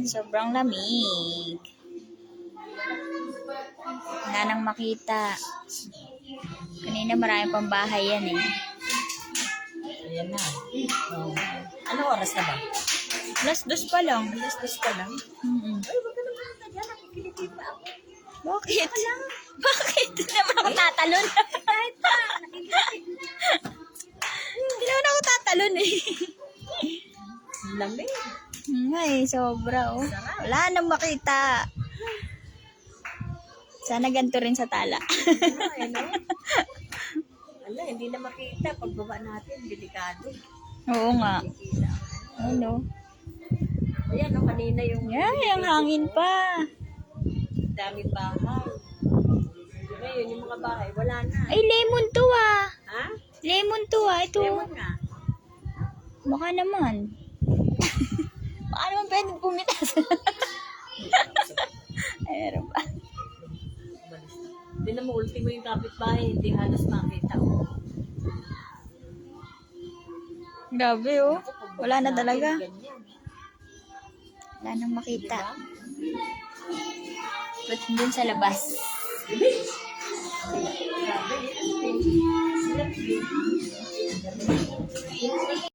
Sobrang lamig. Wala nang makita. Kanina marami pang bahay yan eh. Ayan na. Oh. Ano oras na ba? +2 pa lang. Alas 2 pa lang. Mm-mm. Ay, wag ka naman na dyan. Nakikiliti pa ako. Bakit? Bakit? Hindi naman ako tatalon. Kahit pa. Nakikiliti. Hindi naman ako tatalon eh. Lamig. Ay, sobra oh. Wala nang makita. Sana ganito rin sa tala. Ano? Ala, hindi na makita. Pagbaba natin, delikado. Oo nga. Makikita. Ano? Ayan, no, kanina yung... Yan, yung hangin pa. Daming bahay. Ngayon, yung mga bahay, wala na. Ay, lemon to ah. Ha? Lemon to ah. Ito. Lemon nga. Baka naman. Baka naman pwede pumitas. Ayun ba? Hindi na ultimo yung kapitbahay, hindi halos makita. Grabe oh. Wala na talaga. Ganyan. Wala nang makita. Ba't dun sa labas? Grabe.